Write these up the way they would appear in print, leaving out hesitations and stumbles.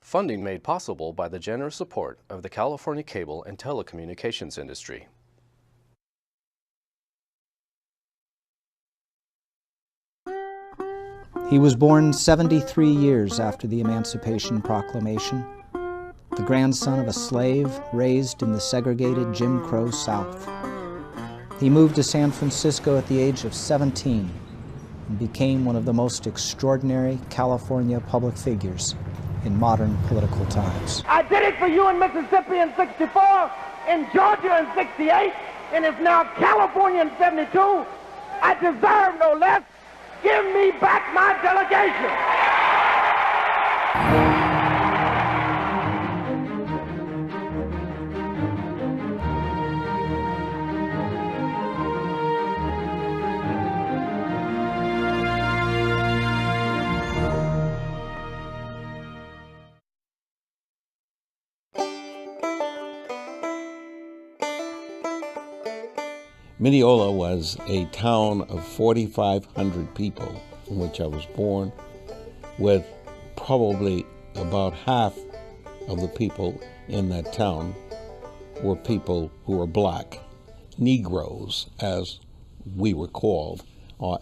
Funding made possible by the generous support of the California cable and telecommunications industry. He was born 73 years after the Emancipation Proclamation, the grandson of a slave raised in the segregated Jim Crow South. He moved to San Francisco at the age of 17 and became one of the most extraordinary California public figures in modern political times. I did it for you in Mississippi in 64, in Georgia in 68, and it's now California in 72. I deserve no less. Give me back my delegation. Mineola was a town of 4,500 people in which I was born, with probably about half of the people in that town were people who were black, Negroes, as we were called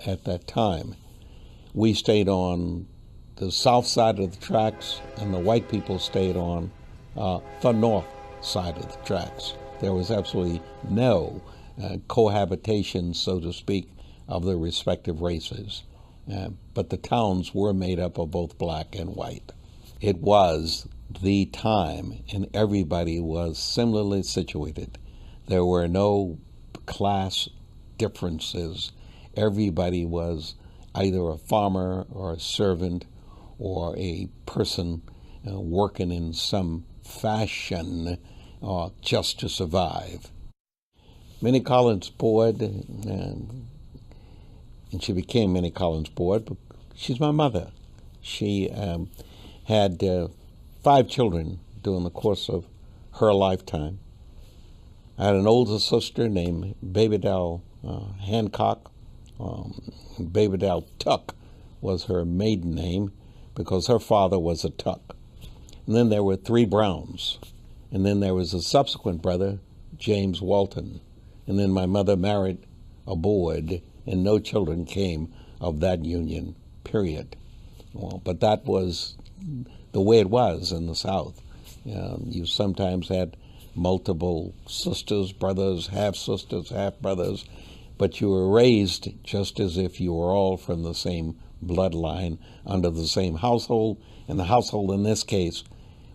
at that time. We stayed on the south side of the tracks, and the white people stayed on the north side of the tracks. There was absolutely no cohabitation, so to speak, of the respective races. But the towns were made up of both black and white. It was the time, and everybody was similarly situated. There were no class differences. Everybody was either a farmer or a servant or a person working in some fashion just to survive. Minnie Collins Boyd, and she became Minnie Collins Boyd, but she's my mother. She had 5 children during the course of her lifetime. I had an older sister named Baby Doll Hancock. Baby Doll Tuck was her maiden name because her father was a Tuck. And then there were 3 Browns. And then there was a subsequent brother, James Walton. And then my mother married a Boyd, and no children came of that union, period. Well, but that was the way it was in the South. You sometimes had multiple sisters, brothers, half-sisters, half-brothers, but you were raised just as if you were all from the same bloodline under the same household, and the household in this case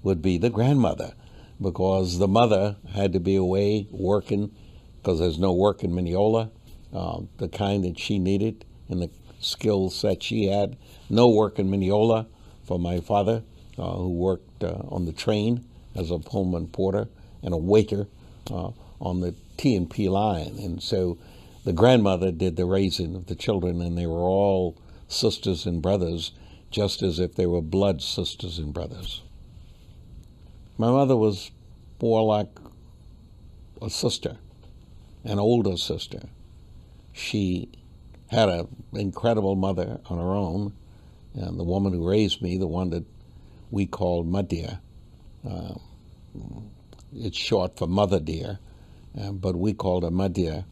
would be the grandmother, because the mother had to be away working, because there's no work in Mineola, the kind that she needed and the skill set she had. No work in Mineola for my father, who worked on the train as a Pullman porter and a waiter on the T&P line. And so the grandmother did the raising of the children, and they were all sisters and brothers, just as if they were blood sisters and brothers. My mother was more like a sister, an older sister. She had an incredible mother on her own, and the woman who raised me, the one that we called Ma Dear. It's short for Mother Dear, but we called her Ma Dear.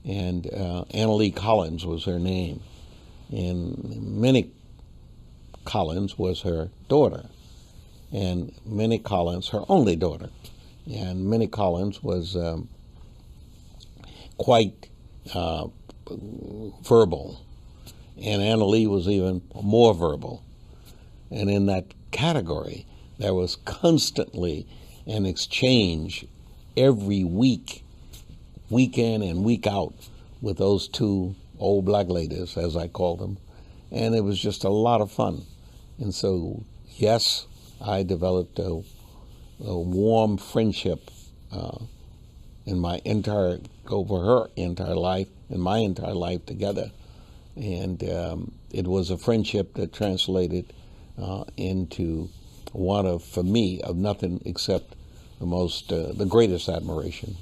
And Anna Lee Collins was her name. And Minnie Collins was her daughter. And Minnie Collins, her only daughter. And Minnie Collins was quite verbal, and Anna Lee was even more verbal. And in that category, there was constantly an exchange every week, week in and week out, with those 2 old black ladies, as I call them, and it was just a lot of fun. And so, yes, I developed a warm friendship over her entire life and my entire life together. And it was a friendship that translated into one of, for me, of nothing except the greatest admiration.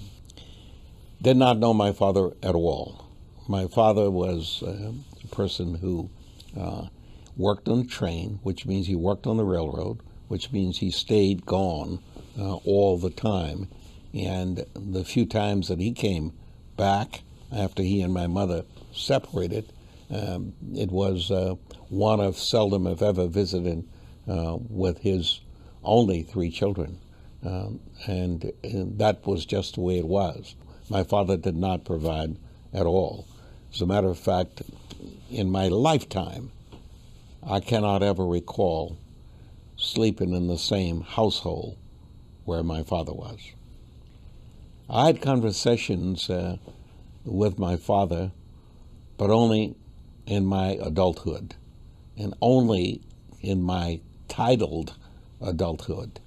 Did not know my father at all. My father was a person who worked on the train, which means he worked on the railroad, which means he stayed gone all the time. And the few times that he came back after he and my mother separated, it was one of seldom, if ever, visited with his only 3 children. And that was just the way it was. My father did not provide at all. As a matter of fact, in my lifetime, I cannot ever recall sleeping in the same household where my father was. I had conversations with my father, but only in my adulthood, and only in my titled adulthood.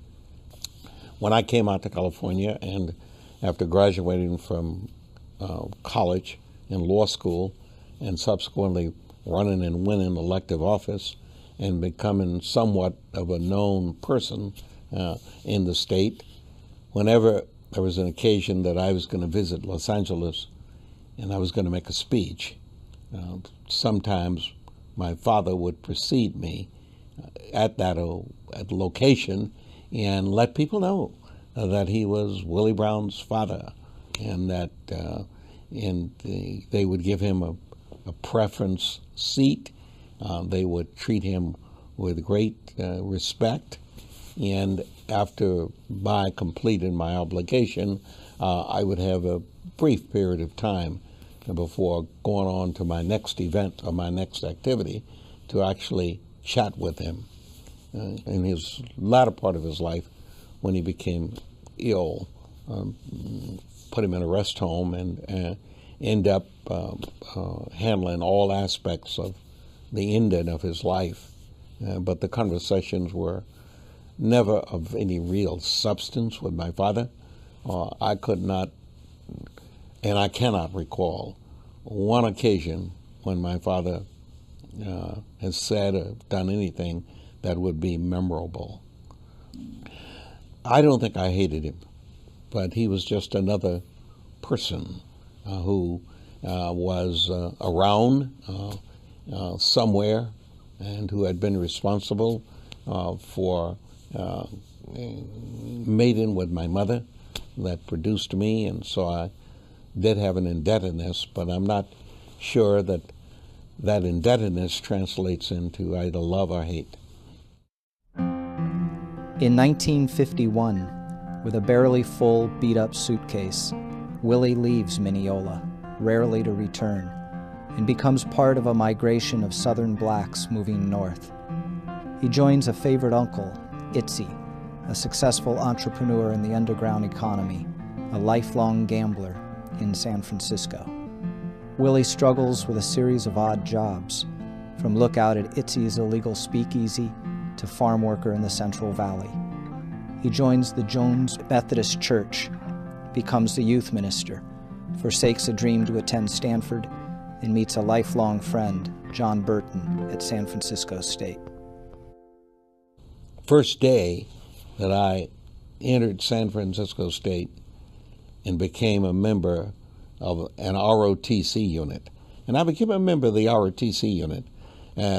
When I came out to California, and after graduating from college and law school, and subsequently running and winning elective office, and becoming somewhat of a known person in the state, whenever there was an occasion that I was going to visit Los Angeles and I was going to make a speech, sometimes my father would precede me at that location and let people know that he was Willie Brown's father, and that they would give him a preference seat. They would treat him with great respect, and after my completing my obligation, I would have a brief period of time before going on to my next event or my next activity to actually chat with him. In his latter part of his life, when he became ill, put him in a rest home and end up handling all aspects of the ending of his life. But the conversations were never of any real substance with my father. I could not, and I cannot recall, one occasion when my father has said or done anything that would be memorable. I don't think I hated him, but he was just another person who was around somewhere and who had been responsible for mating with my mother that produced me, and so I did have an indebtedness, but I'm not sure that that indebtedness translates into either love or hate. In 1951, with a barely full, beat-up suitcase, Willie leaves Mineola, rarely to return, and becomes part of a migration of Southern blacks moving north. He joins a favorite uncle, Itzy, a successful entrepreneur in the underground economy, a lifelong gambler in San Francisco. Willie struggles with a series of odd jobs, from lookout at Itzy's illegal speakeasy to farm worker in the Central Valley. He joins the Jones Methodist Church, becomes the youth minister, forsakes a dream to attend Stanford, and meets a lifelong friend, John Burton, at San Francisco State. First day that I entered San Francisco State and became a member of an ROTC unit. And I became a member of the ROTC unit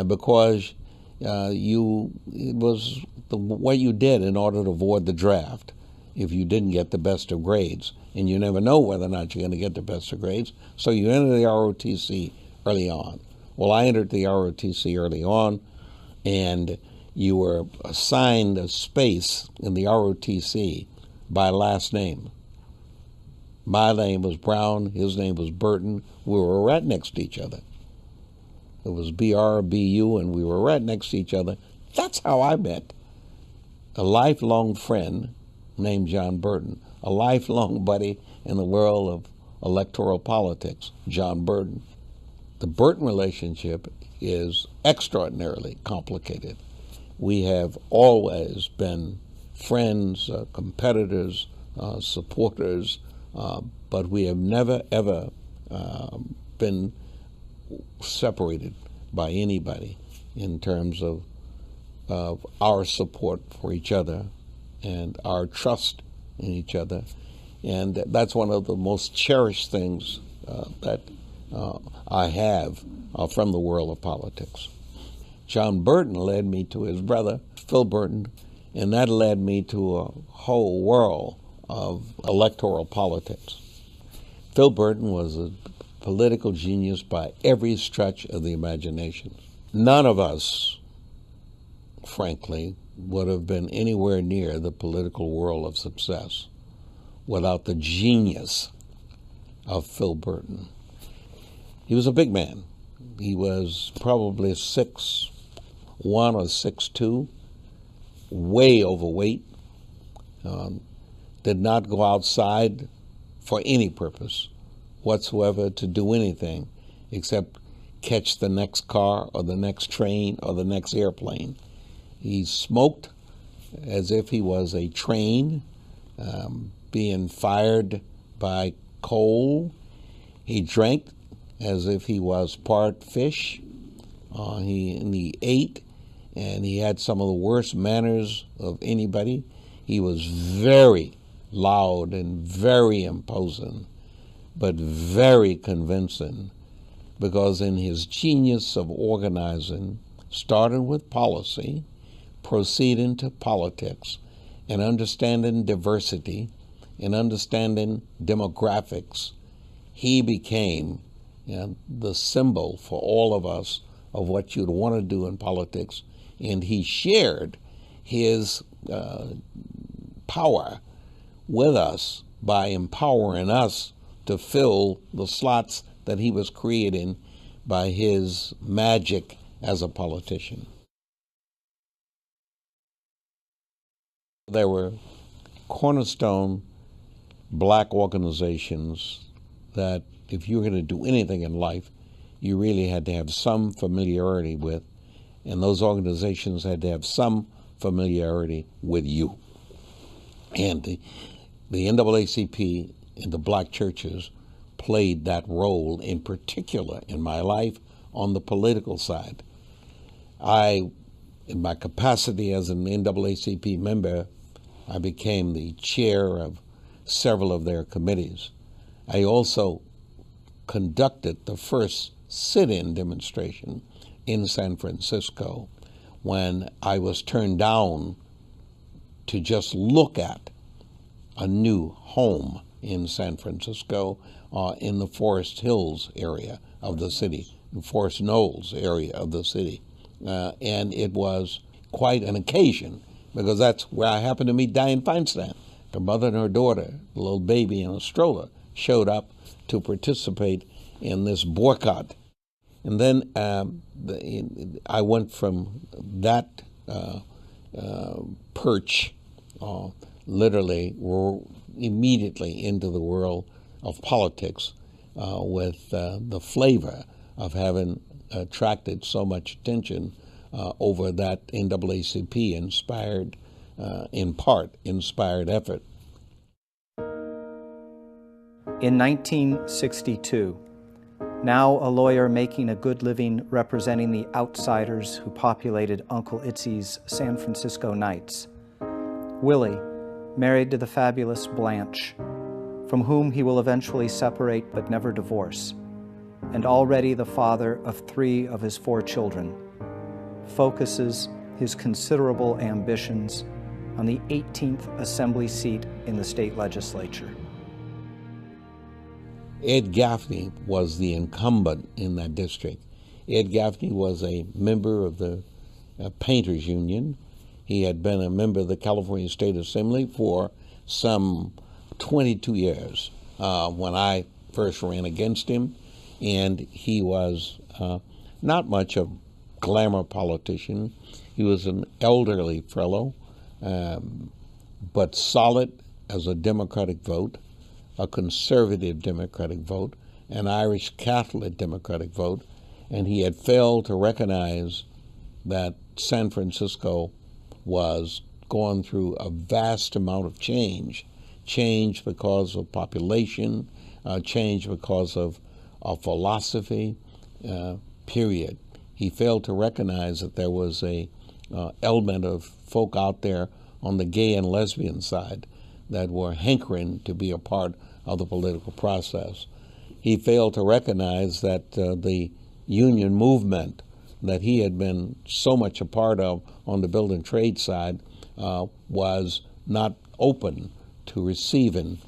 because it was what you did in order to avoid the draft if you didn't get the best of grades. And you never know whether or not you're going to get the best of grades. So you enter the ROTC early on. Well, I entered the ROTC early on, and you were assigned a space in the ROTC by last name. My name was Brown, his name was Burton. We were right next to each other. It was BRBU, and we were right next to each other. That's how I met a lifelong friend named John Burton, a lifelong buddy in the world of electoral politics, John Burton. The Burton relationship is extraordinarily complicated. We have always been friends, competitors, supporters, but we have never, ever been separated by anybody in terms of our support for each other and our trust in each other. And that's one of the most cherished things that I have from the world of politics. John Burton led me to his brother, Phil Burton, And that led me to a whole world of electoral politics. Phil Burton was a political genius by every stretch of the imagination. None of us, frankly, would have been anywhere near the political world of success without the genius of Phil Burton. He was a big man. He was probably 6'1" or 6'2", way overweight, did not go outside for any purpose whatsoever to do anything except catch the next car or the next train or the next airplane. He smoked as if he was a train being fired by coal. He drank as if he was part fish. He ate, and he had some of the worst manners of anybody. He was very loud and very imposing, but very convincing, because in his genius of organizing, starting with policy, proceeding to politics, and understanding diversity, and understanding demographics, he became the symbol for all of us of what you'd want to do in politics. And he shared his power with us by empowering us to fill the slots that he was creating by his magic as a politician. There were cornerstone black organizations that if you were going to do anything in life, you really had to have some familiarity with, and those organizations had to have some familiarity with you. And the NAACP and the black churches played that role in particular in my life on the political side. In my capacity as an NAACP member, I became the chair of several of their committees. I also conducted the first sit-in demonstration in San Francisco when I was turned down to just look at a new home in San Francisco in the Forest Hills area of the city, the Forest Knolls area of the city. And it was quite an occasion, because that's where I happened to meet Dianne Feinstein. Her mother and her daughter, the little baby in a stroller, showed up to participate in this boycott. And then I went from that perch literally immediately into the world of politics with the flavor of having attracted so much attention over that NAACP inspired, in part, inspired effort. In 1962, now a lawyer making a good living representing the outsiders who populated Uncle Itzy's San Francisco nights, Willie married to the fabulous Blanche, from whom he will eventually separate but never divorce, and already the father of 3 of his 4 children, focuses his considerable ambitions on the 18th Assembly seat in the state legislature. Ed Gaffney was the incumbent in that district. Ed Gaffney was a member of the Painters Union. He had been a member of the California State Assembly for some 22 years when I first ran against him, and he was not much of a glamour politician. He was an elderly fellow, but solid as a Democratic vote, a conservative Democratic vote, an Irish Catholic Democratic vote, and he had failed to recognize that San Francisco was going through a vast amount of change because of population, change because of philosophy, period. He failed to recognize that there was a element of folk out there on the gay and lesbian side that were hankering to be a part of the political process. He failed to recognize that the union movement that he had been so much a part of on the building trade side was not open to receiving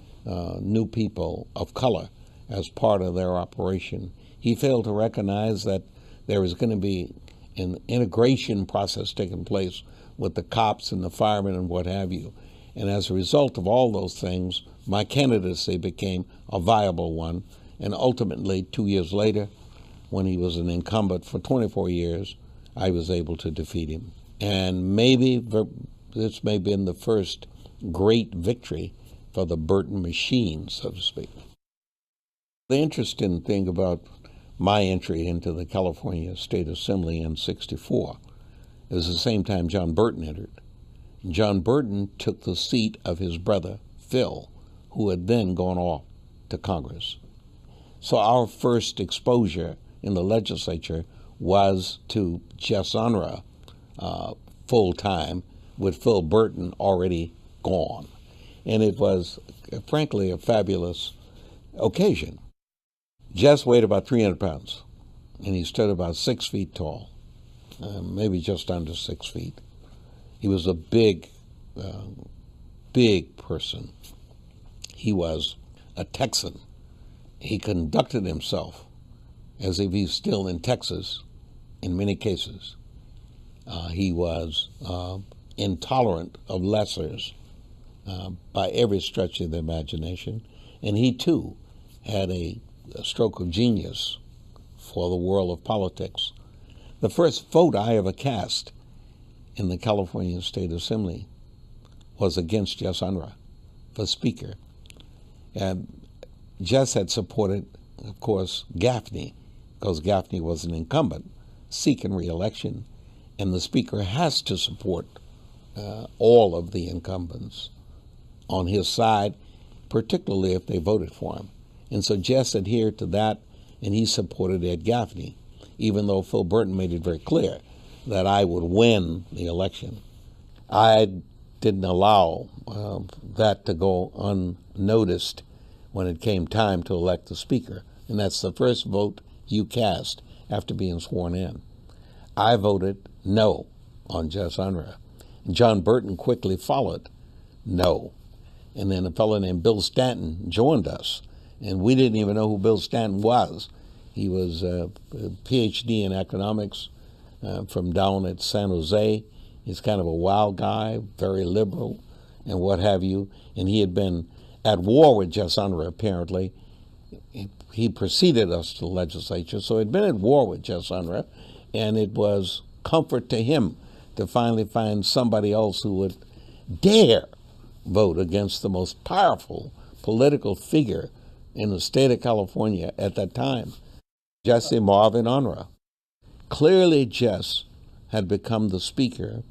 new people of color as part of their operation. He failed to recognize that there was going to be an integration process taking place with the cops and the firemen and what have you. And as a result of all those things, my candidacy became a viable one. And ultimately, 2 years later, when he was an incumbent for 24 years, I was able to defeat him. And maybe this may have been the first great victory for the Burton machine, so to speak. The interesting thing about my entry into the California State Assembly in '64 is the same time John Burton entered. John Burton took the seat of his brother, Phil, who had then gone off to Congress. So our first exposure in the legislature was to Jess Unruh full-time, with Phil Burton already gone. And it was, frankly, a fabulous occasion. Jess weighed about 300 pounds, and he stood about 6 feet tall, maybe just under 6 feet. He was a big person. He was a Texan. He conducted himself as if he's still in Texas in many cases. He was intolerant of lessers by every stretch of the imagination, and he too had a stroke of genius for the world of politics. The first vote I ever cast in the California State Assembly was against Jess Unruh for Speaker. And Jess had supported, of course, Gaffney, because Gaffney was an incumbent seeking re-election, and the Speaker has to support all of the incumbents on his side, particularly if they voted for him. And so Jess adhered to that, and he supported Ed Gaffney, even though Phil Burton made it very clear that I would win the election. I didn't allow that to go unnoticed when it came time to elect the Speaker, and that's the first vote you cast after being sworn in. I voted no on Jess Unruh. John Burton quickly followed no. And then a fellow named Bill Stanton joined us, and we didn't even know who Bill Stanton was. He was a PhD in economics from down at San Jose. He's kind of a wild guy, very liberal, and what have you. And he had been at war with Jess Unruh, apparently. He preceded us to the legislature, so he'd been at war with Jess Unruh, and it was comfort to him to finally find somebody else who would dare vote against the most powerful political figure in the state of California at that time, Jesse Marvin Unruh. Clearly, Jess had become the Speaker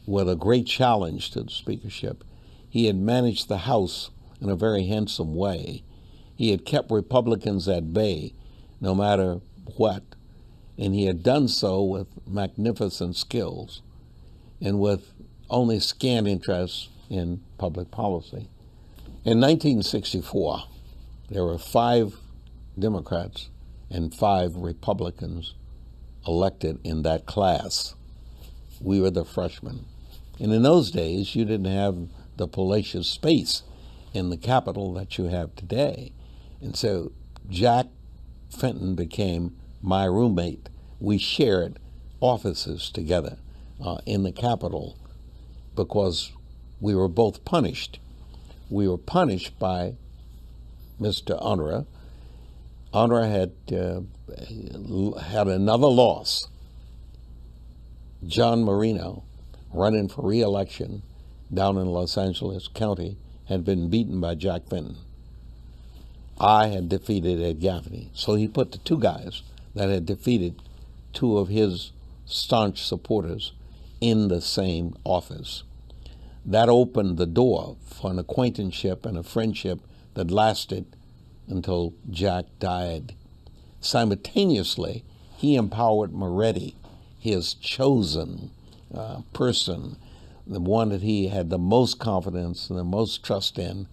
with a great challenge to the speakership. He had managed the House in a very handsome way. He had kept Republicans at bay no matter what, and he had done so with magnificent skills and with only scant interest in public policy. In 1964, there were 5 Democrats and 5 Republicans elected in that class. We were the freshmen. And in those days, you didn't have the palatial space in the Capitol that you have today. And so Jack Fenton became my roommate. We shared offices together in the Capitol because we were both punished. We were punished by Mr. Unruh. Unruh had another loss. John Marino, running for re-election down in Los Angeles County, had been beaten by Jack Fenton. I had defeated Ed Gaffney. So he put the 2 guys that had defeated 2 of his staunch supporters in the same office. That opened the door for an acquaintanceship and a friendship that lasted until Jack died. Simultaneously, he empowered Moretti, his chosen person, the one that he had the most confidence and the most trust in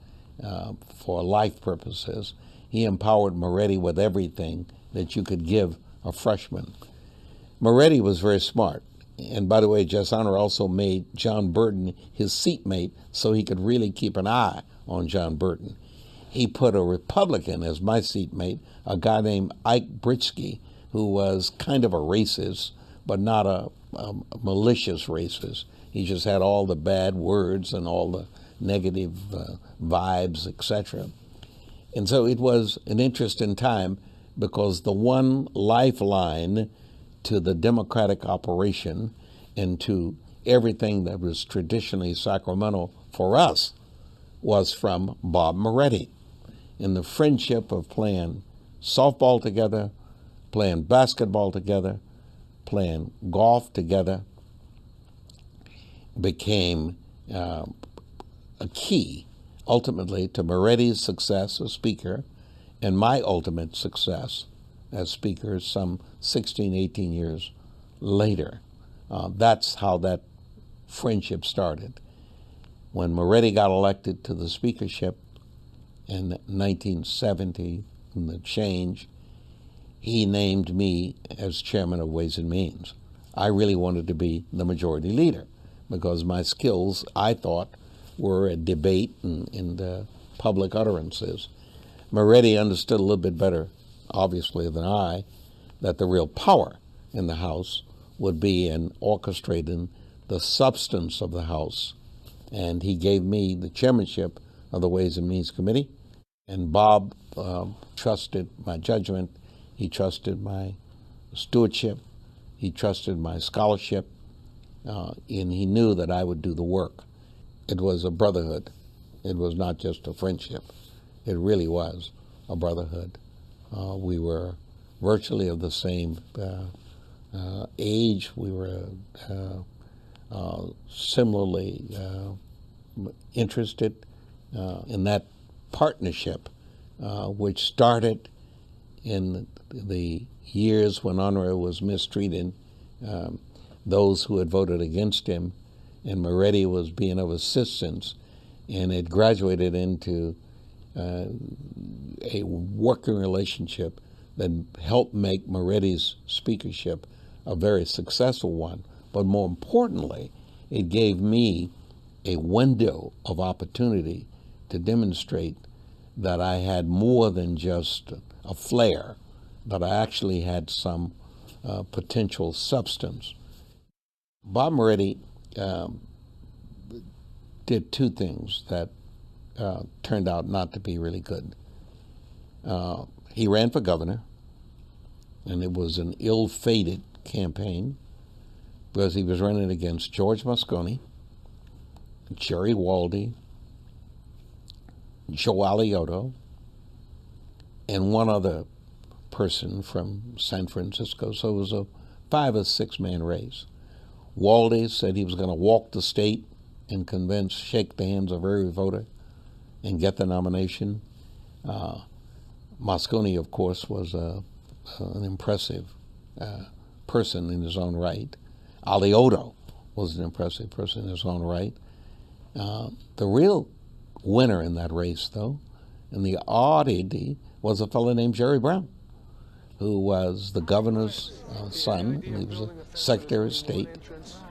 for life purposes. He empowered Moretti with everything that you could give a freshman. Moretti was very smart. And by the way, Jess Honor also made John Burton his seatmate so he could really keep an eye on John Burton. He put a Republican as my seatmate, a guy named Ike Britsky, who was kind of a racist, but not a malicious racist. He just had all the bad words and all the negative vibes, etc. And so it was an interesting time because the one lifeline to the democratic operation and to everything that was traditionally sacramental for us was from Bob Moretti. And the friendship of playing softball together, playing basketball together, playing golf together became a key ultimately to Moretti's success as Speaker and my ultimate success as Speaker some 16, 18 years later. That's how that friendship started. When Moretti got elected to the speakership in 1970, in the change, he named me as chairman of Ways and Means. I really wanted to be the majority leader because my skills, I thought, were at debate and public utterances. Moretti understood a little bit better, obviously, than I, that the real power in the House would be in orchestrating the substance of the House. And he gave me the chairmanship of the Ways and Means Committee. And Bob trusted my judgment. He trusted my stewardship. He trusted my scholarship. And he knew that I would do the work. It was a brotherhood. It was not just a friendship. It really was a brotherhood. We were virtually of the same age. We were similarly interested in that partnership, which started in the years when Honore was mistreating those who had voted against him, and Moretti was being of assistance, and it graduated into a working relationship that helped make Moretti's speakership a very successful one. But more importantly, it gave me a window of opportunity to demonstrate that I had more than just a flair, that I actually had some potential substance. Bob Moretti did two things that turned out not to be really good. He ran for governor, and it was an ill-fated campaign because he was running against George Moscone, Jerry Walde, Joe Alioto, and one other person from San Francisco. So it was a 5 or 6 man race. Walde said he was going to walk the state and shake the hands of every voter and get the nomination. Moscone, of course, was an impressive person in his own right. Alioto was an impressive person in his own right. The real winner in that race, though, and the oddity, was a fellow named Jerry Brown, who was the governor's son. He was a Secretary of State,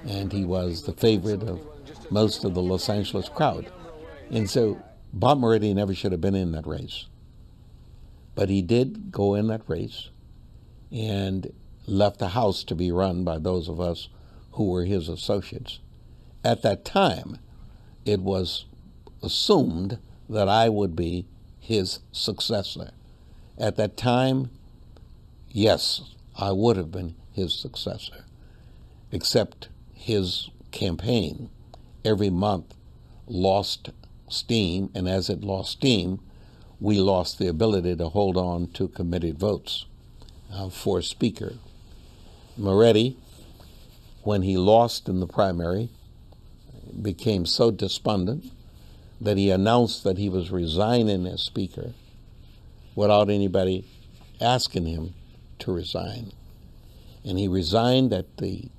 and he was the favorite of most of the Los Angeles crowd. And so Bob Moretti never should have been in that race. But he did go in that race and left the House to be run by those of us who were his associates. At that time, it was assumed that I would be his successor. At that time, yes, I would have been his successor, except his campaign every month lost steam, and as it lost steam, we lost the ability to hold on to committed votes for Speaker. Moretti, when he lost in the primary, became so despondent that he announced that he was resigning as Speaker without anybody asking him to resign. And he resigned at the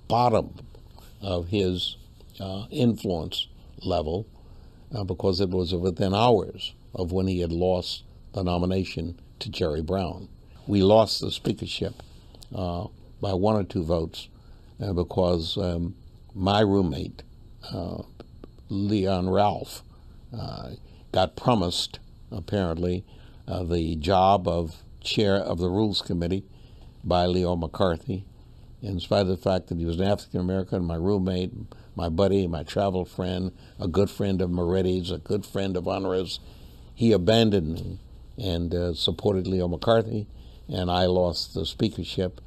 bottom of his influence level because it was within hours of when he had lost the nomination to Jerry Brown. We lost the speakership by 1 or 2 votes because my roommate, Leon Ralph, got promised, apparently, the job of chair of the Rules Committee by Leo McCarthy. In spite of the fact that he was an African-American, my roommate, my buddy, my travel friend, a good friend of Moretti's, a good friend of Honora's, he abandoned me and supported Leo McCarthy, and I lost the speakership.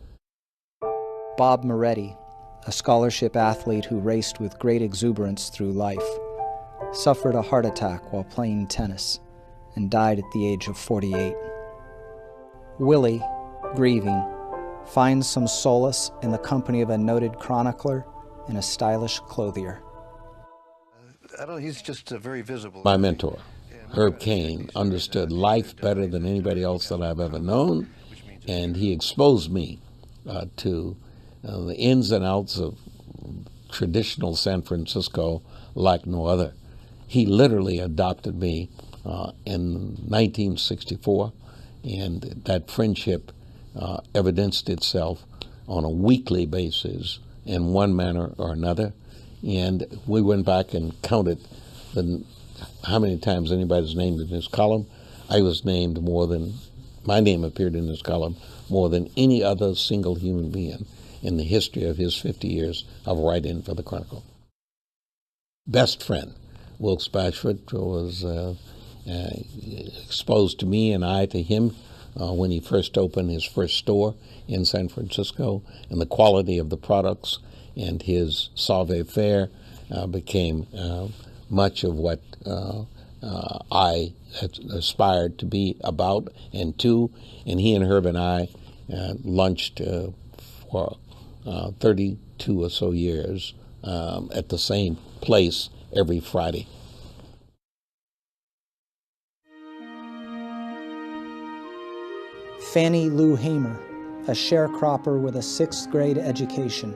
Bob Moretti, a scholarship athlete who raced with great exuberance through life, suffered a heart attack while playing tennis and died at the age of 48. Willie, grieving, finds some solace in the company of a noted chronicler and a stylish clothier. I don't know, he's just very visible. My mentor, Herb Cain, understood life better than anybody else that I've ever known, and he exposed me to the ins and outs of traditional San Francisco like no other. He literally adopted me in 1964, and that friendship evidenced itself on a weekly basis in one manner or another. And we went back and counted how many times anybody's named in his column. I was named my name appeared in his column more than any other single human being in the history of his 50 years of writing for the Chronicle. Best friend, Wilkes Bashford, was exposed to me and I to him when he first opened his first store in San Francisco, and the quality of the products and his savoir-faire became much of what I aspired to be about and to. And he and Herb and I lunched for 32 or so years at the same place every Friday. Fannie Lou Hamer, a sharecropper with a 6th grade education,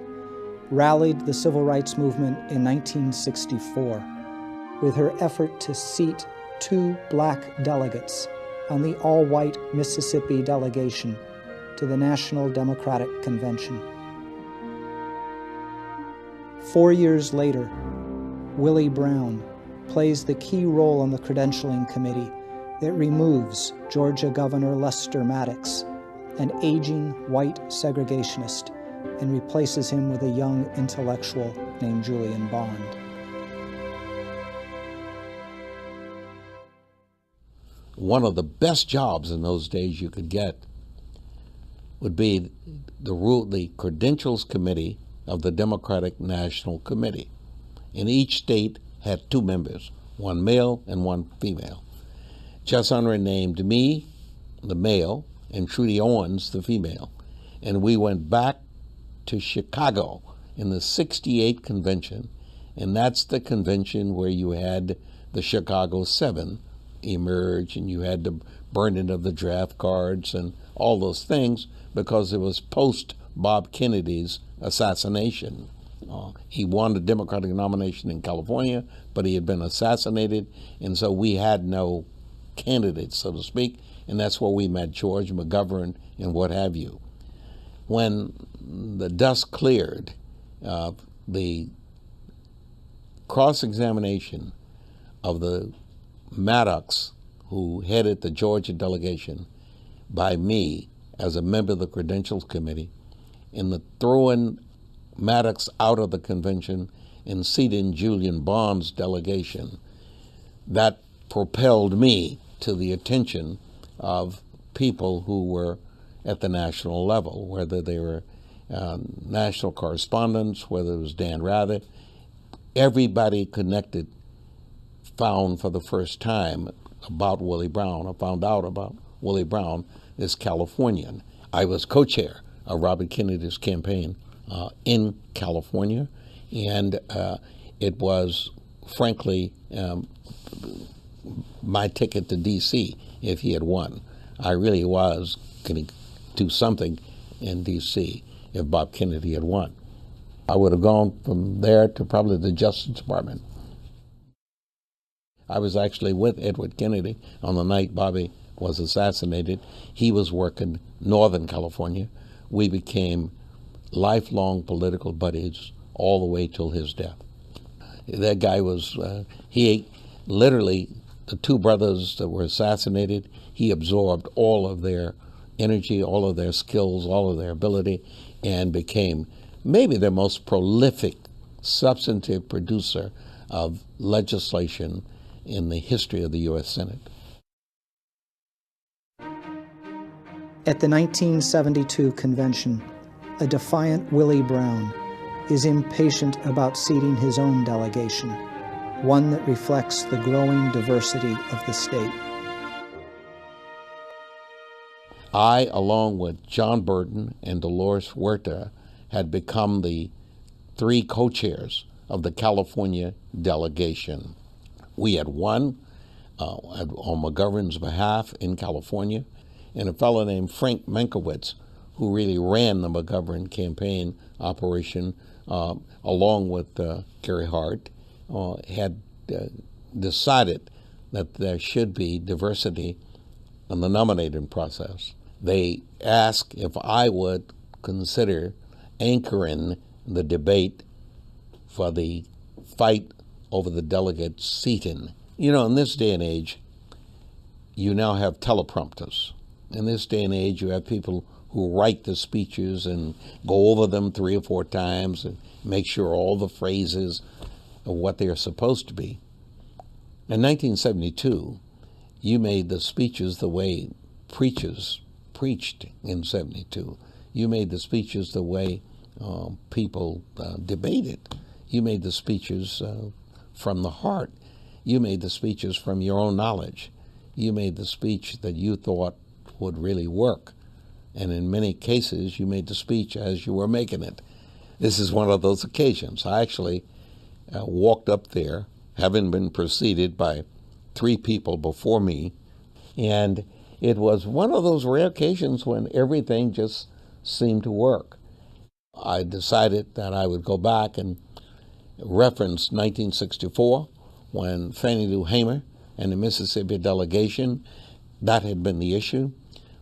rallied the civil rights movement in 1964 with her effort to seat 2 black delegates on the all-white Mississippi delegation to the National Democratic Convention. 4 years later, Willie Brown plays the key role on the credentialing committee that removes Georgia Governor Lester Maddox, an aging white segregationist, and replaces him with a young intellectual named Julian Bond. One of the best jobs in those days you could get would be the Credentials Committee of the Democratic National Committee. And each state had 2 members, one male and one female. Jess Unruh named me, the male, and Trudy Owens, the female. And we went back to Chicago in the '68 convention, and that's the convention where you had the Chicago 7 emerge, and you had the burning of the draft cards and all those things, because it was post Bob Kennedy's assassination. He won the Democratic nomination in California, but he had been assassinated, and so we had no candidates, so to speak, and that's where we met George McGovern and what have you. When the dust cleared, the cross-examination of the Maddox, who headed the Georgia delegation, by me as a member of the Credentials Committee, in the throwing Maddox out of the convention and seating Julian Bond's delegation, that propelled me to the attention of people who were at the national level, whether they were national correspondents, whether it was Dan Rather. Everybody connected found for the first time about Willie Brown, or found out about Willie Brown, this Californian. I was co-chair of Robert Kennedy's campaign in California, and it was, frankly, my ticket to D.C. if he had won. I really was going to do something in D.C. if Bob Kennedy had won. I would have gone from there to probably the Justice Department. I was actually with Edward Kennedy on the night Bobby was assassinated. He was working Northern California. We became lifelong political buddies all the way till his death. That guy was, he literally, the two brothers that were assassinated, he absorbed all of their energy, all of their skills, all of their ability, and became maybe the most prolific substantive producer of legislation in the history of the U.S. Senate. At the 1972 convention, a defiant Willie Brown is impatient about seating his own delegation, one that reflects the growing diversity of the state. I, along with John Burton and Dolores Huerta, had become the three co-chairs of the California delegation. We had won on McGovern's behalf in California, and a fellow named Frank Mankiewicz, who really ran the McGovern campaign operation, along with Gary Hart, had decided that there should be diversity in the nominating process. They asked if I would consider anchoring the debate for the fight over the delegate seating. You know, in this day and age, you now have teleprompters. In this day and age, you have people who write the speeches and go over them 3 or 4 times and make sure all the phrases are what they are supposed to be. In 1972, you made the speeches the way preachers preached in 72. You made the speeches the way people debated. You made the speeches from the heart. You made the speeches from your own knowledge. You made the speech that you thought would really work. And in many cases, you made the speech as you were making it. This is one of those occasions. I actually walked up there, having been preceded by 3 people before me, and it was one of those rare occasions when everything just seemed to work. I decided that I would go back and reference 1964, when Fannie Lou Hamer and the Mississippi delegation, that had been the issue.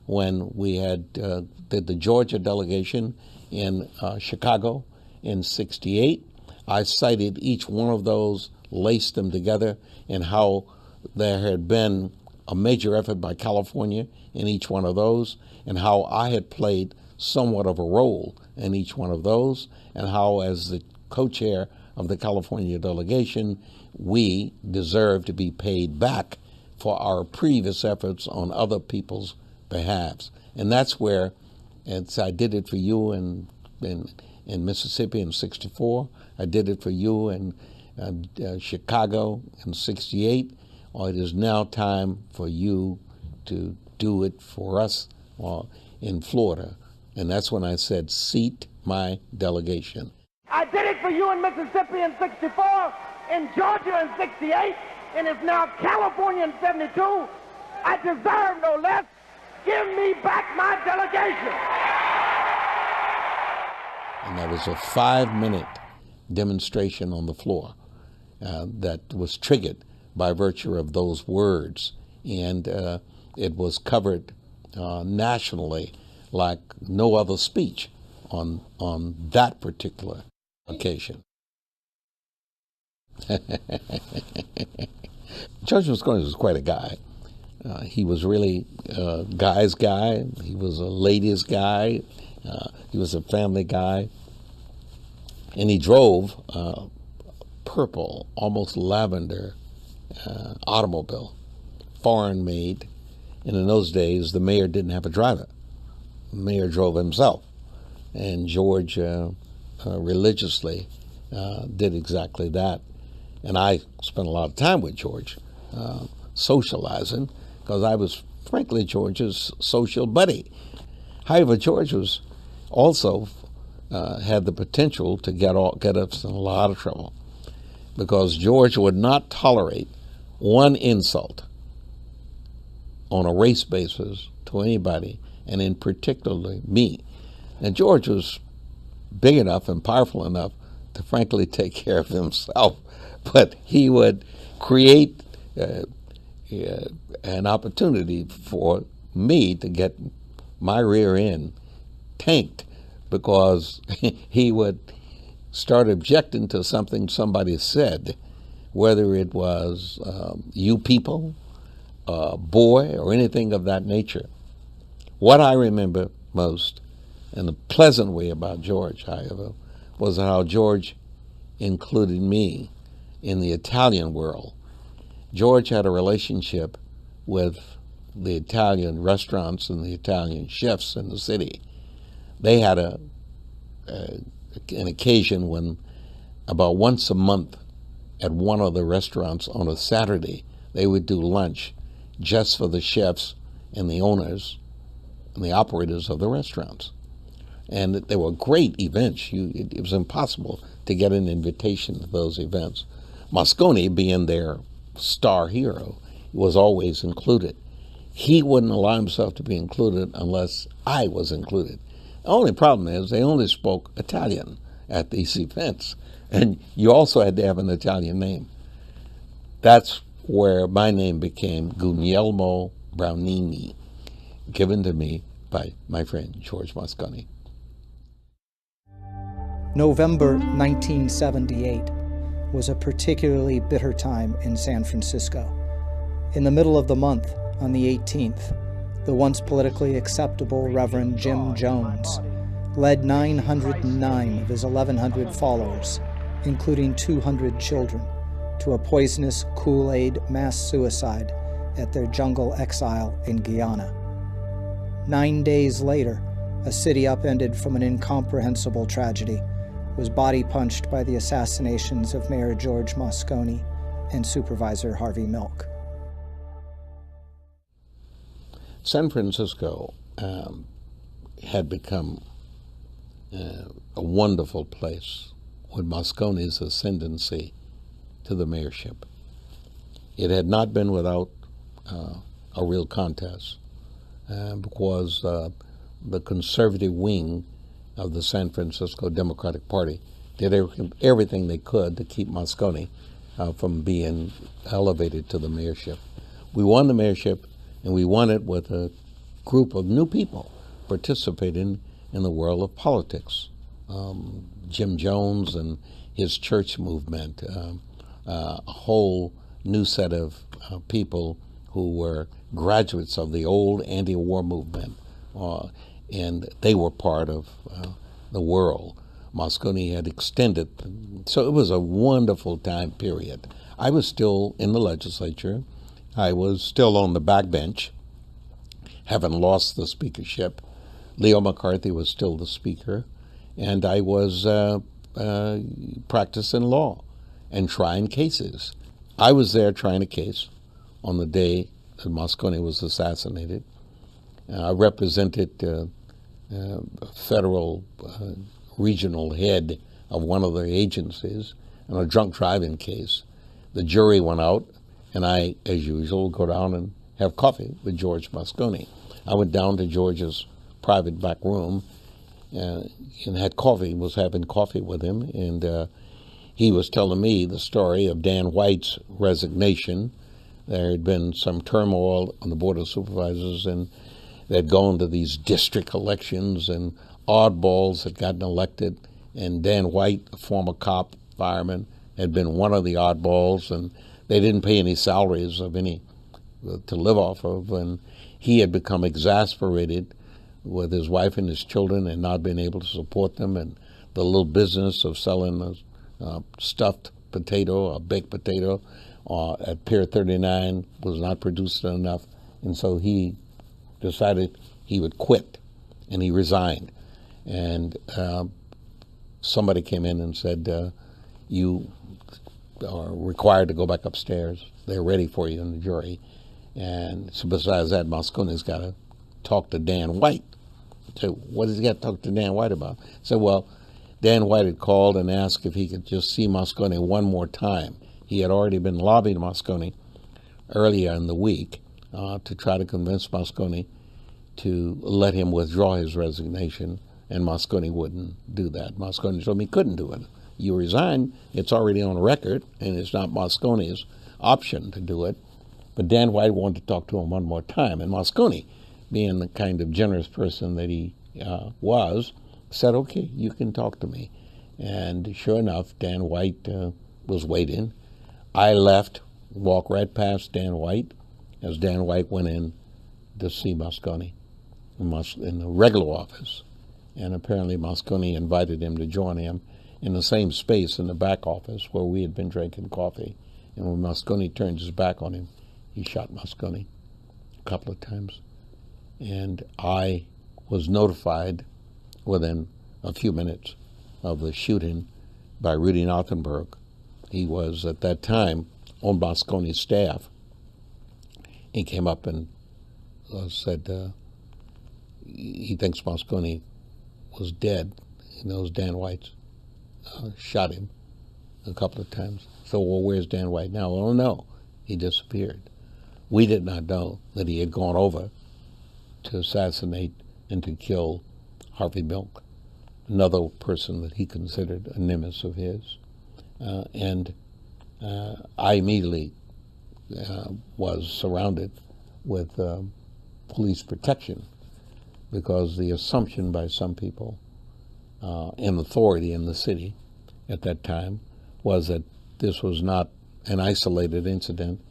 When we had did the Georgia delegation in Chicago in 68, I cited each one of those, laced them together, and how there had been a major effort by California in each one of those, and how I had played somewhat of a role in each one of those, and how, as the co-chair of the California delegation, we deserve to be paid back for our previous efforts on other people's behalves. And that's where I did it for you in Mississippi in 64. I did it for you in Chicago in 68. It is now time for you to do it for us in Florida. And that's when I said, seat my delegation. I did it for you in Mississippi in 64, in Georgia in 68, and it's now California in 72. I deserve no less. Give me back my delegation. And that was a 5-minute demonstration on the floor that was triggered by virtue of those words. And it was covered nationally like no other speech on that particular occasion. Judge Moscone was quite a guy. He was really a guy's guy. He was a ladies' guy. He was a family guy. And he drove a purple, almost lavender automobile, foreign made. And in those days, the mayor didn't have a driver. The mayor drove himself. And George religiously did exactly that. And I spent a lot of time with George, socializing, because I was, frankly, George's social buddy. However, George was also had the potential to get us in a lot of trouble, because George would not tolerate one insult on a race basis to anybody, and in particular me. And George was big enough and powerful enough to frankly take care of himself, but he would create an opportunity for me to get my rear end tanked because he would start objecting to something somebody said, whether it was you people, boy, or anything of that nature. What I remember most, and the pleasant way about George, however, was how George included me in the Italian world. George had a relationship with the Italian restaurants and the Italian chefs in the city. They had an occasion when about once a month at one of the restaurants on a Saturday, they would do lunch just for the chefs and the owners and the operators of the restaurants. And they were great events. It was impossible to get an invitation to those events. Moscone, being their star hero, was always included. He wouldn't allow himself to be included unless I was included. The only problem is they only spoke Italian at these events, and you also had to have an Italian name. That's where my name became Guglielmo Brownini, given to me by my friend George Moscone. November 1978 was a particularly bitter time in San Francisco. In the middle of the month, on the 18th, the once politically acceptable Reverend Jim Jones led 909 of his 1,100 followers, including 200 children, to a poisonous Kool-Aid mass suicide at their jungle exile in Guyana. 9 days later, a city upended from an incomprehensible tragedy was body punched by the assassinations of Mayor George Moscone and Supervisor Harvey Milk. San Francisco had become a wonderful place with Moscone's ascendancy to the mayorship. It had not been without a real contest because the conservative wing of the San Francisco Democratic Party did everything they could to keep Moscone from being elevated to the mayorship. We won the mayorship, and we won it with a group of new people participating in the world of politics. Jim Jones and his church movement, a whole new set of people who were graduates of the old anti-war movement, and they were part of the world. Moscone had extended, so it was a wonderful time period. I was still in the legislature. I was still on the backbench, having lost the speakership. Leo McCarthy was still the speaker, and I was practicing law and trying cases. I was there trying a case on the day that Moscone was assassinated. I represented a federal regional head of one of the agencies in a drunk driving case. The jury went out, and I, as usual, go down and have coffee with George Moscone. I went down to George's private back room and had coffee, was having coffee with him, and he was telling me the story of Dan White's resignation. There had been some turmoil on the Board of Supervisors, and they'd gone to these district elections, and oddballs had gotten elected, and Dan White, a former cop, fireman, had been one of the oddballs, and they didn't pay any salaries of any to live off of, and he had become exasperated with his wife and his children and not being able to support them, and the little business of selling a stuffed potato, a baked potato, at Pier 39 was not producing enough, and so he decided he would quit, and he resigned. And somebody came in and said, you are required to go back upstairs. They're ready for you in the jury. And so besides that, Moscone's got to talk to Dan White. So what does he got to talk to Dan White about? So, well, Dan White had called and asked if he could just see Moscone one more time. He had already been lobbying Moscone earlier in the week to try to convince Moscone to let him withdraw his resignation, and Moscone wouldn't do that. Moscone told me he couldn't do it. You resign, it's already on record, and it's not Moscone's option to do it. But Dan White wanted to talk to him one more time, and Moscone, being the kind of generous person that he was, said, okay, you can talk to me. And sure enough, Dan White was waiting. I left, walked right past Dan White as Dan White went in to see Moscone in the regular office. And apparently Moscone invited him to join him in the same space in the back office where we had been drinking coffee. And when Moscone turned his back on him, he shot Moscone a couple of times. And I was notified within a few minutes of the shooting by Rudy Nalkenberg. He was, at that time, on Moscone's staff. He came up and said he thinks Moscone was dead. He knows Dan White shot him a couple of times. So, well, where's Dan White now? Well, no, he disappeared. We did not know that he had gone over to assassinate and to kill Harvey Milk, another person that he considered a nemesis of his. And I immediately was surrounded with police protection, because the assumption by some people in authority in the city at that time was that this was not an isolated incident,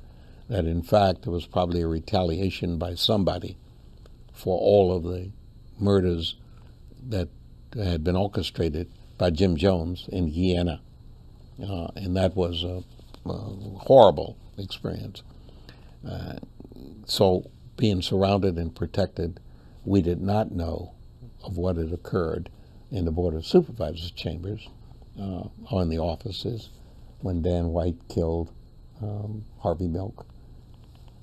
that in fact it was probably a retaliation by somebody for all of the murders that had been orchestrated by Jim Jones in Guyana. And that was a horrible experience. So being surrounded and protected, we did not know of what had occurred in the Board of Supervisors chambers or in the offices when Dan White killed Harvey Milk.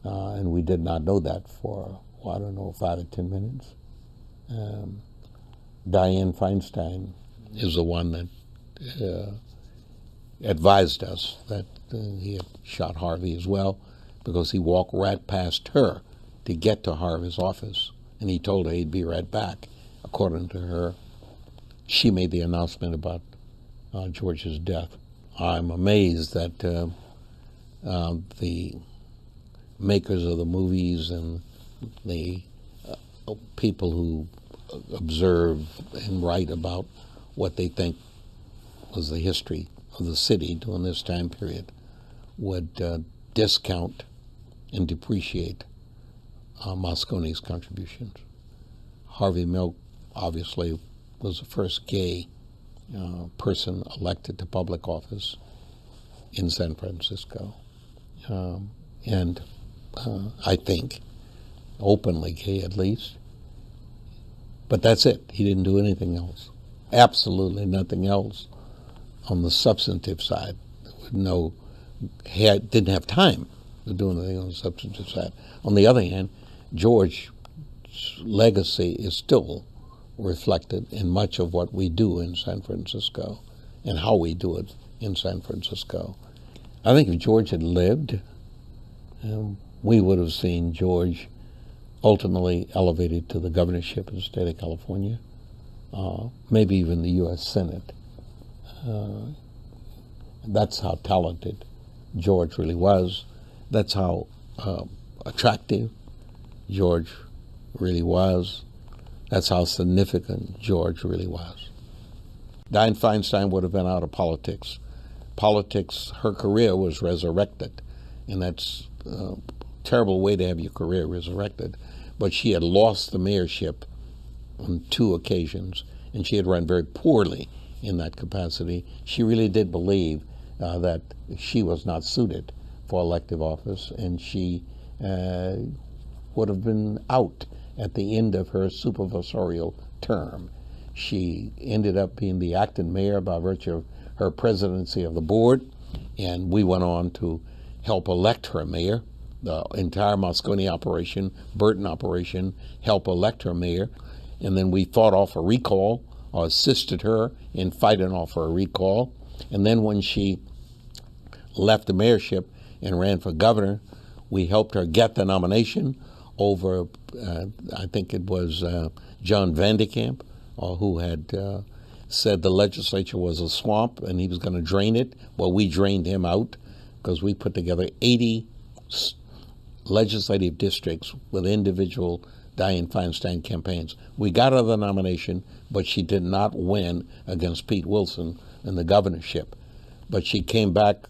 And we did not know that for, well, I don't know, 5 or 10 minutes. Dianne Feinstein is the one that advised us that he had shot Harvey as well, because he walked right past her to get to Harvey's office, and he told her he'd be right back. According to her, she made the announcement about George's death. I'm amazed that the makers of the movies and the people who observe and write about what they think was the history of the city during this time period would discount and depreciate Moscone's contributions. Harvey Milk obviously was the first gay person elected to public office in San Francisco, and I think openly gay at least. But that's it. He didn't do anything else. Absolutely nothing else on the substantive side. Didn't have time to do anything on the substantive side. On the other hand, George's legacy is still reflected in much of what we do in San Francisco and how we do it in San Francisco. I think if George had lived, we would have seen George ultimately elevated to the governorship of the state of California, maybe even the U.S. Senate. That's how talented George really was. That's how attractive George really was. That's how significant George really was. Dianne Feinstein would have been out of politics. Her career was resurrected, and that's a terrible way to have your career resurrected. But she had lost the mayorship on 2 occasions, and she had run very poorly in that capacity. She really did believe that she was not suited for elective office, and she would have been out at the end of her supervisorial term. She ended up being the acting mayor by virtue of her presidency of the board, and we went on to help elect her mayor. The entire Moscone operation, Burton operation, help elect her mayor, and then we fought off a recall, or assisted her in fighting off a recall. And then when she left the mayorship and ran for governor, we helped her get the nomination over, I think it was John Vandekamp, who had said the legislature was a swamp and he was going to drain it. Well, we drained him out because we put together 80 legislative districts with individual Dianne Feinstein campaigns. We got her the nomination, but she did not win against Pete Wilson in the governorship. But she came back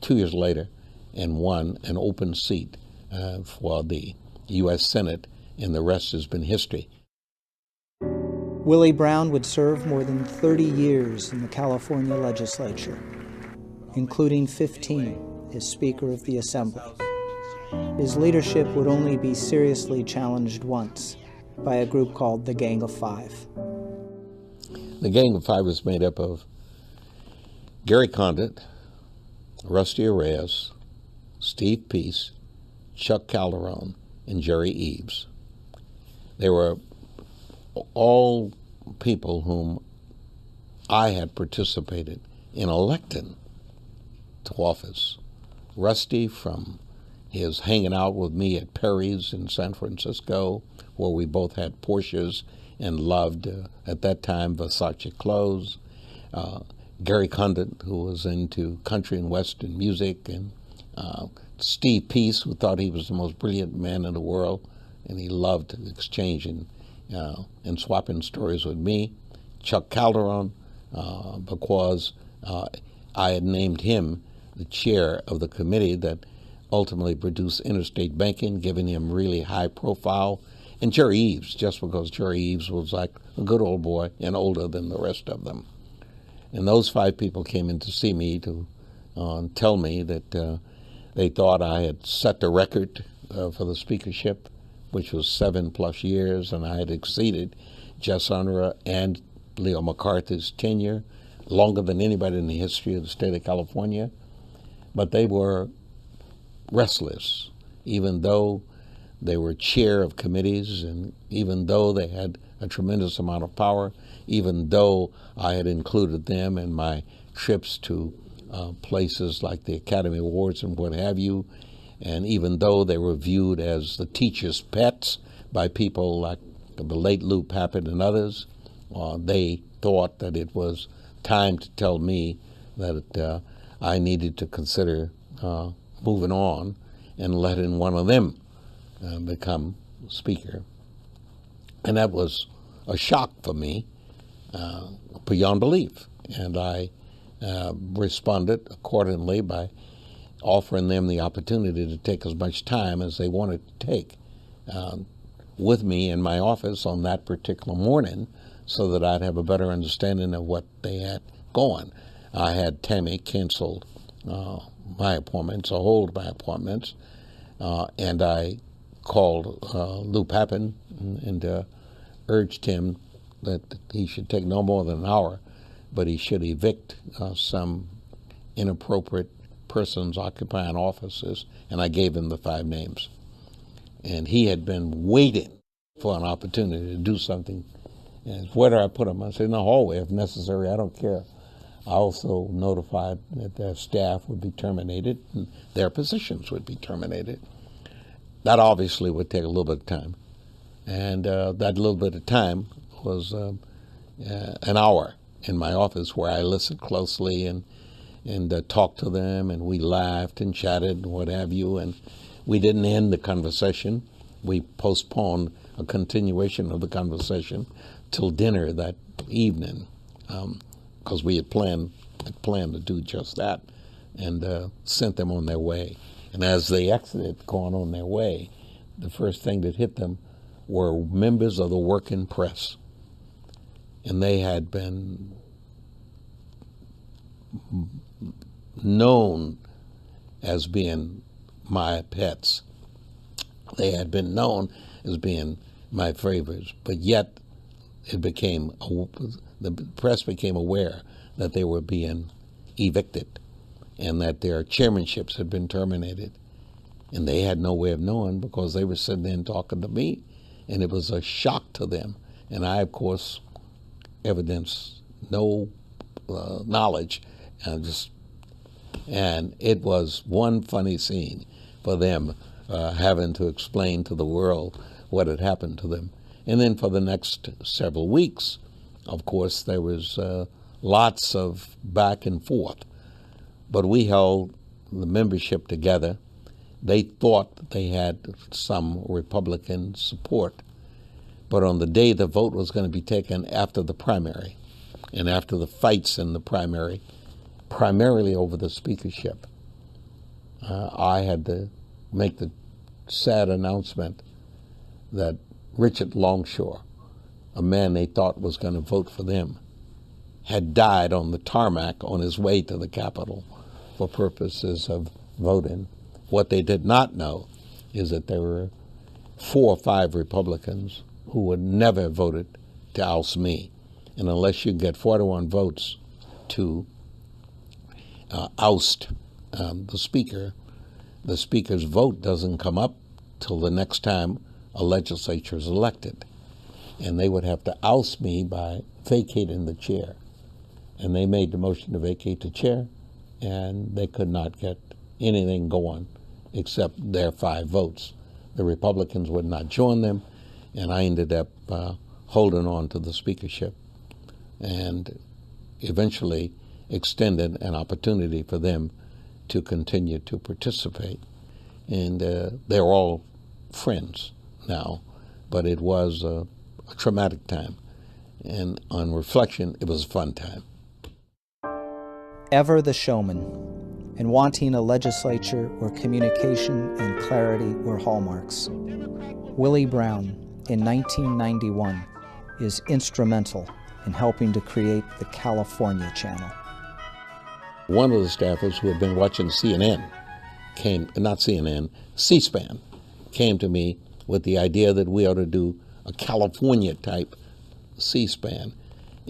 2 years later and won an open seat for the U.S. Senate, and the rest has been history. Willie Brown would serve more than 30 years in the California legislature, including 15 as Speaker of the Assembly. His leadership would only be seriously challenged once by a group called the Gang of Five. The Gang of Five was made up of Gary Condit, Rusty Reyes, Steve Peace, Chuck Calderon, and Jerry Eves. They were all people whom I had participated in electing to office. Rusty, from his hanging out with me at Perry's in San Francisco, where we both had Porsches and loved, at that time, Versace clothes. Gary Condit, who was into country and western music, and Steve Peace, who thought he was the most brilliant man in the world, and he loved exchanging and swapping stories with me. Chuck Calderon, because I had named him the chair of the committee that ultimately produced interstate banking, giving him really high profile. And Jerry Eves, just because Jerry Eves was like a good old boy and older than the rest of them. And those five people came in to see me to tell me that they thought I had set the record for the speakership, which was 7+ years, and I had exceeded Jess Unruh and Leo McCarthy's tenure, longer than anybody in the history of the state of California. But they were restless, even though they were chair of committees, and even though they had a tremendous amount of power, even though I had included them in my trips to places like the Academy Awards and what have you, and even though they were viewed as the teacher's pets by people like the late Lou Pappas and others, they thought that it was time to tell me that I needed to consider moving on and letting one of them become speaker. And that was a shock for me, beyond belief. And I responded accordingly by offering them the opportunity to take as much time as they wanted to take with me in my office on that particular morning, so that I'd have a better understanding of what they had going. I had Tammy canceled my appointments, or hold my appointments, and I called Lou Pappas and urged him that he should take no more than an hour, but he should evict some inappropriate persons occupying offices, and I gave him the 5 names. And he had been waiting for an opportunity to do something. And where do I put him? I said, in the hallway if necessary, I don't care. I also notified that their staff would be terminated and their positions would be terminated. That obviously would take a little bit of time. And that little bit of time was an hour in my office where I listened closely and talked to them, and we laughed and chatted and what have you. And we didn't end the conversation. We postponed a continuation of the conversation till dinner that evening, because we had planned to do just that, and sent them on their way. And as they exited, going on their way, the first thing that hit them were members of the working press. And they had been known as being my pets. They had been known as being my favorites, but yet the press became aware that they were being evicted and that their chairmanships had been terminated. And they had no way of knowing, because they were sitting there and talking to me, and it was a shock to them. And I, of course, evidenced no knowledge, and it was one funny scene for them, having to explain to the world what had happened to them. And then for the next several weeks, of course, there was lots of back and forth. But we held the membership together. They thought they had some Republican support but on the day the vote was going to be taken after the primary and after the fights in the primary, primarily over the speakership, I had to make the sad announcement that Richard Longshore, a man they thought was going to vote for them, had died on the tarmac on his way to the Capitol for purposes of voting. What they did not know is that there were 4 or 5 Republicans who would never have voted to oust me. And unless you get 41 votes to oust the speaker's vote doesn't come up till the next time a legislature is elected. And they would have to oust me by vacating the chair. And they made the motion to vacate the chair, and they could not get anything going except their 5 votes. The Republicans would not join them, and I ended up holding on to the speakership and eventually extended an opportunity for them to continue to participate. And they're all friends now, but it was a traumatic time. And on reflection, it was a fun time. Ever the showman, and wanting a legislature where communication and clarity were hallmarks, Willie Brown, in 1991, is instrumental in helping to create the California Channel. One of the staffers who had been watching CNN C-SPAN, came to me with the idea that we ought to do a California-type C-SPAN.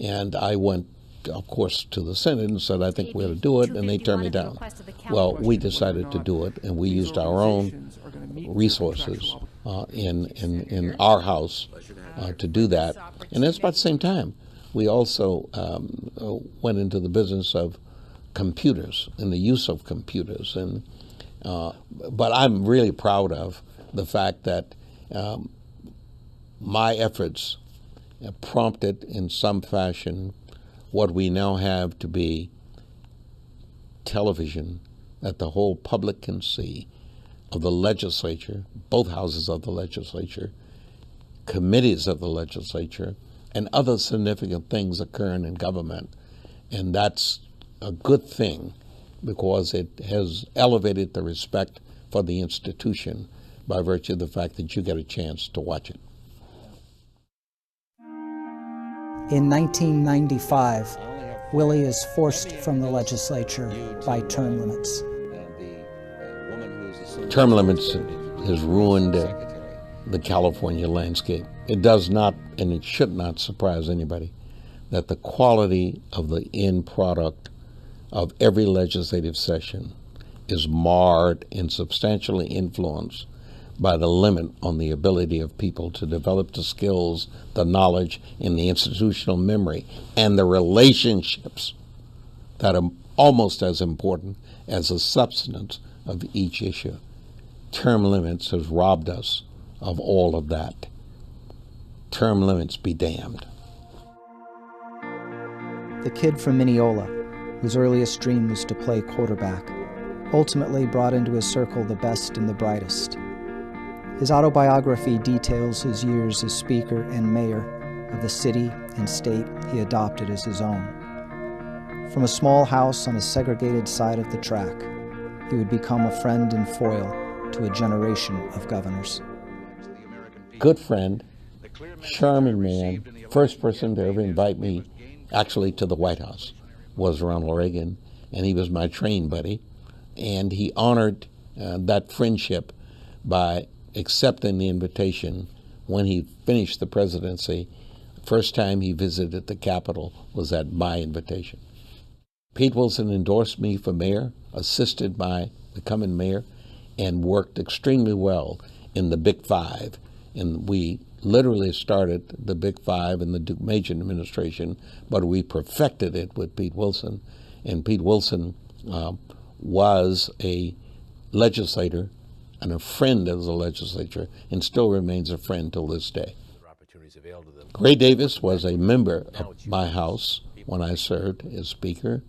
And I went, of course, to the Senate and said, I think we ought to do it, and they turned me down. Well, we decided to do it, and we used our own resources in our house to do that. And that's about the same time. We also went into the business of computers and the use of computers. And but I'm really proud of the fact that my efforts prompted in some fashion what we now have to be television that the whole public can see of the legislature, both houses of the legislature, committees of the legislature, and other significant things occurring in government. And that's a good thing because it has elevated the respect for the institution by virtue of the fact that you get a chance to watch it. In 1995, Willie is forced from the legislature by term limits. Term limits has ruined the California landscape. It does not, and it should not surprise anybody, that the quality of the end product of every legislative session is marred and substantially influenced by the limit on the ability of people to develop the skills, the knowledge, and the institutional memory, and the relationships that are almost as important as the substance of each issue. Term limits has robbed us of all of that. Term limits be damned. The kid from Mineola, whose earliest dream was to play quarterback, ultimately brought into his circle the best and the brightest. His autobiography details his years as speaker and mayor of the city and state he adopted as his own. From a small house on a segregated side of the track, he would become a friend and foil to a generation of governors. Good friend, charming man, first person to ever invite me actually to the White House was Ronald Reagan, and he was my train buddy, and he honored that friendship by accepting the invitation when he finished the presidency. First time he visited the Capitol was at my invitation. Pete Wilson endorsed me for mayor, assisted my becoming mayor, and worked extremely well in the Big Five. And we literally started the Big Five in the Duke Majan administration, but we perfected it with Pete Wilson. And Pete Wilson was a legislator and a friend of the legislature, and still remains a friend till this day. Gray Davis was a member of my house when I served as Speaker,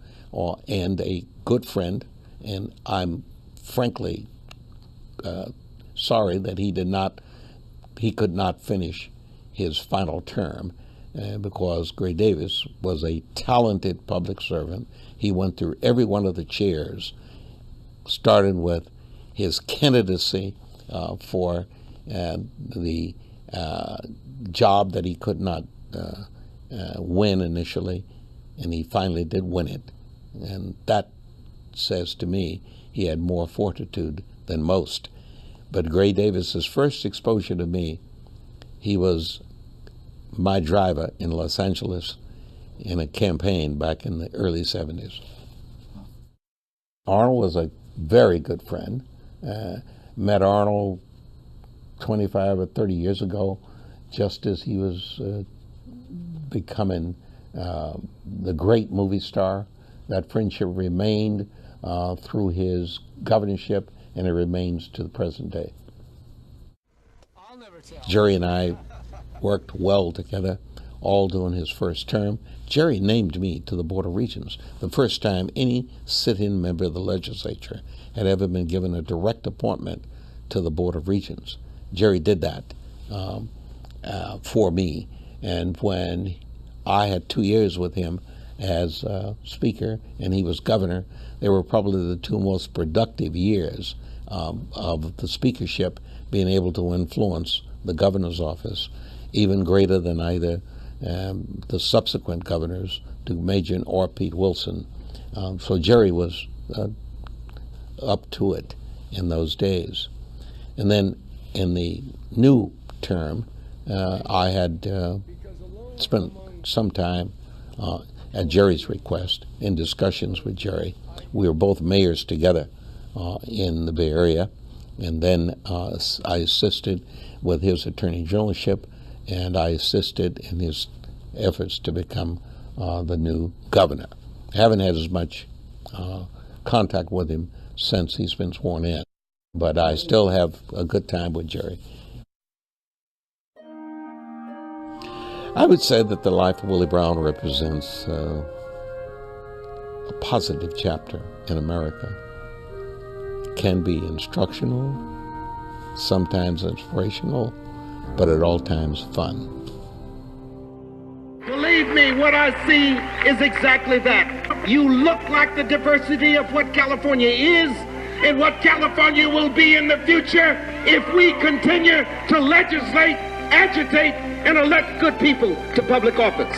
and a good friend, and I'm frankly sorry that he could not finish his final term because Gray Davis was a talented public servant. He went through every one of the chairs, starting with his candidacy for the job that he could not win initially, and he finally did win it. And that says to me he had more fortitude than most. But Gray Davis's first exposure to me, he was my driver in Los Angeles in a campaign back in the early 70s. Arnold was a very good friend. Met Arnold 25 or 30 years ago, just as he was becoming the great movie star. That friendship remained through his governorship, and it remains to the present day. Jerry and I worked well together, all during his first term. Jerry named me to the Board of Regents, the first time any sit-in member of the legislature had ever been given a direct appointment to the Board of Regents. Jerry did that for me, and when I had 2 years with him as Speaker and he was Governor, they were probably the two most productive years of the speakership, being able to influence the governor's office, even greater than either the subsequent governors, Duke Majan or Pete Wilson. So Jerry was up to it in those days. And then in the new term, I had spent some time at Jerry's request in discussions with Jerry. We were both mayors together in the Bay Area, and then I assisted with his attorney generalship, and I assisted in his efforts to become the new governor. I haven't had as much contact with him since he's been sworn in, but I still have a good time with Jerry. I would say that the life of Willie Brown represents a positive chapter in America. It can be instructional, sometimes inspirational, but at all times fun. Believe me, what I see is exactly that. You look like the diversity of what California is and what California will be in the future if we continue to legislate, agitate, and elect good people to public office.